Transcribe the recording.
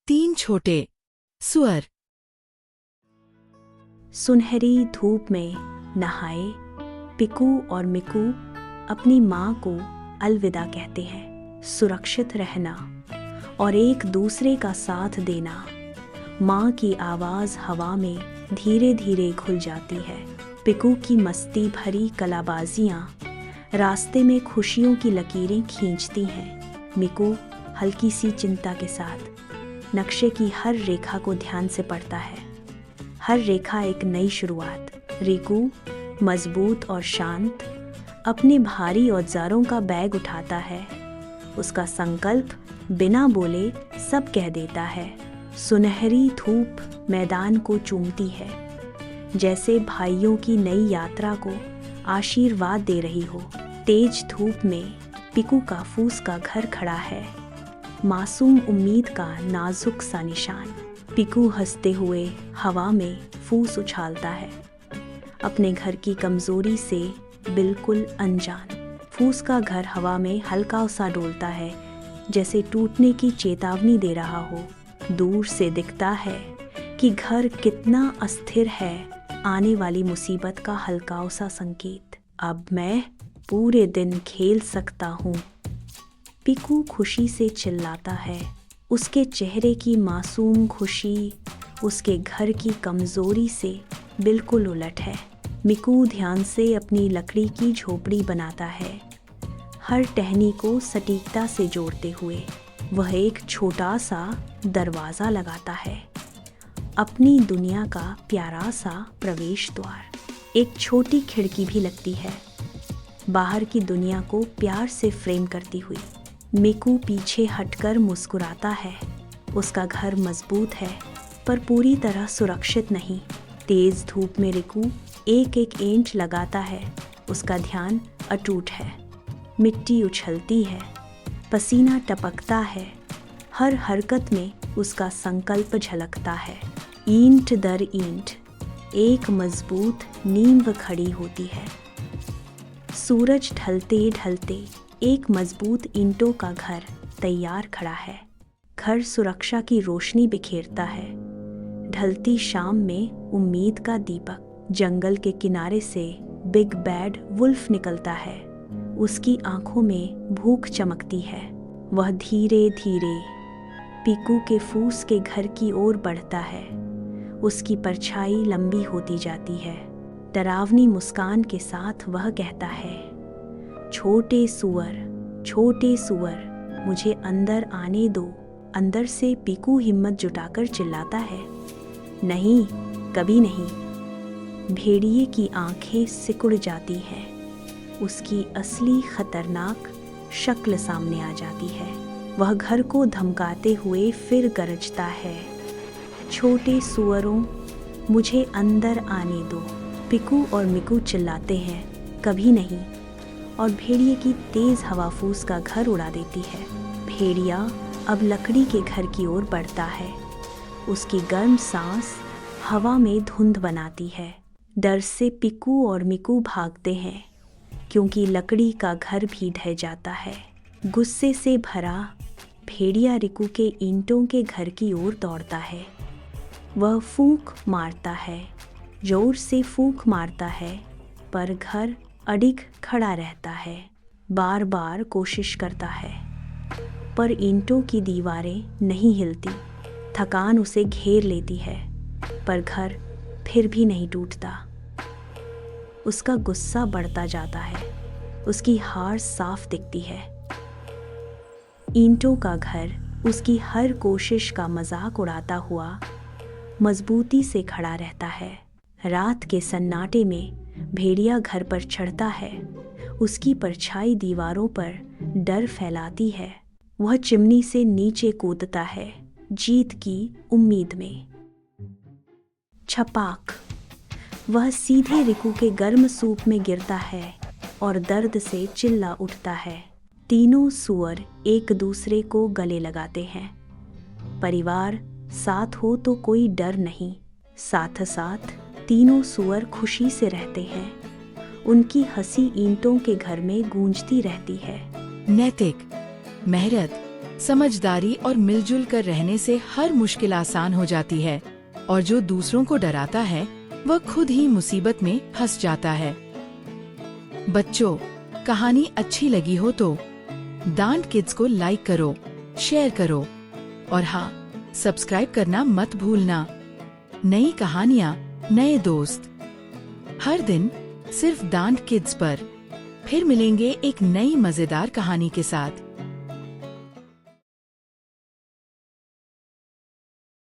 3 छोटे सुअर। सुनहरी धूप में नहाए पिकू और मिकू अपनी माँ को अलविदा कहते हैं। सुरक्षित रहना और एक दूसरे का साथ देना। माँ की आवाज़ हवा में धीरे धीरे घुल जाती है। पिकू की मस्ती भरी कलाबाजियाँ रास्ते में खुशियों की लकीरें खींचती हैं। मिकू हल्की सी चिंता के साथ नक्शे की हर रेखा को ध्यान से पढ़ता है। हर रेखा एक नई शुरुआत। रिकू मजबूत और शांत अपने भारी औजारों का बैग उठाता है। उसका संकल्प बिना बोले सब कह देता है। सुनहरी धूप मैदान को चूमती है, जैसे भाइयों की नई यात्रा को आशीर्वाद दे रही हो। तेज धूप में पिकू का फूस का घर खड़ा है, मासूम उम्मीद का नाजुक सा निशान। पिकू हंसते हुए हवा में फूस उछालता है, अपने घर की कमजोरी से बिल्कुल अनजान। फूस का घर हवा में हल्का सा डोलता है, जैसे टूटने की चेतावनी दे रहा हो। दूर से दिखता है कि घर कितना अस्थिर है, आने वाली मुसीबत का हल्का सा संकेत। अब मैं पूरे दिन खेल सकता हूँ, पिकू खुशी से चिल्लाता है। उसके चेहरे की मासूम खुशी उसके घर की कमजोरी से बिल्कुल उलट है। मिकू ध्यान से अपनी लकड़ी की झोपड़ी बनाता है, हर टहनी को सटीकता से जोड़ते हुए। वह एक छोटा सा दरवाज़ा लगाता है, अपनी दुनिया का प्यारा सा प्रवेश द्वार। एक छोटी खिड़की भी लगती है, बाहर की दुनिया को प्यार से फ्रेम करती हुई। मिकू पीछे हटकर मुस्कुराता है। उसका घर मजबूत है, पर पूरी तरह सुरक्षित नहीं। तेज धूप में रिकू एक एक ईंट लगाता है। उसका ध्यान अटूट है। मिट्टी उछलती है, पसीना टपकता है। हर हरकत में उसका संकल्प झलकता है। ईंट दर ईंट एक मजबूत नींव खड़ी होती है। सूरज ढलते ढलते एक मजबूत ईंटों का घर तैयार खड़ा है। घर सुरक्षा की रोशनी बिखेरता है। ढलती शाम में उम्मीद का दीपक। जंगल के किनारे से बिग बैड वुल्फ निकलता है। उसकी आंखों में भूख चमकती है। वह धीरे धीरे पिकू के फूस के घर की ओर बढ़ता है। उसकी परछाई लंबी होती जाती है। डरावनी मुस्कान के साथ वह कहता है, छोटे सुअर मुझे अंदर आने दो। अंदर से पिकू हिम्मत जुटाकर चिल्लाता है, नहीं, कभी नहीं। भेड़िए की आंखें सिकुड़ जाती हैं। उसकी असली खतरनाक शक्ल सामने आ जाती है। वह घर को धमकाते हुए फिर गरजता है, छोटे सुअरों, मुझे अंदर आने दो। पिकू और मिकू चिल्लाते हैं, कभी नहीं, और भेड़िए की तेज हवा फूस का घर उड़ा देती है। भेड़िया अब लकड़ी के घर की ओर बढ़ता है। उसकी गर्म सांस हवा में धुंध बनाती है। डर से पिकू और मिकू भागते हैं, क्योंकि लकड़ी का घर भी ढह जाता है। गुस्से से भरा भेड़िया रिकू के ईंटों के घर की ओर दौड़ता है। वह फूंक मारता है, जोर से फूंक मारता है, पर घर अडिग खड़ा रहता है। बार बार कोशिश करता है, पर ईंटों की दीवारें नहीं हिलती। थकान उसे घेर लेती है, पर घर फिर भी नहीं टूटता। उसका गुस्सा बढ़ता जाता है। उसकी हार साफ दिखती है। ईंटों का घर उसकी हर कोशिश का मजाक उड़ाता हुआ मजबूती से खड़ा रहता है। रात के सन्नाटे में भेड़िया घर पर चढ़ता है। उसकी परछाई दीवारों पर डर फैलाती है। वह चिमनी से नीचे कूदता है, जीत की उम्मीद में। छपाक, वह सीधे रिकू के गर्म सूप में गिरता है और दर्द से चिल्ला उठता है। तीनों सुअर एक दूसरे को गले लगाते हैं। परिवार साथ हो तो कोई डर नहीं। साथ साथ तीनों सुअर खुशी से रहते हैं। उनकी हंसी ईंटों के घर में गूंजती रहती है। नैतिक, मेहनत समझदारी और मिलजुल कर रहने से हर मुश्किल आसान हो जाती है और जो दूसरों को डराता है वह खुद ही मुसीबत में फंस जाता है। बच्चों, कहानी अच्छी लगी हो तो डांट किड्स को लाइक करो, शेयर करो और हाँ, सब्सक्राइब करना मत भूलना। नई कहानियाँ, नए दोस्त, हर दिन सिर्फ डांट किड्स पर। फिर मिलेंगे एक नई मजेदार कहानी के साथ।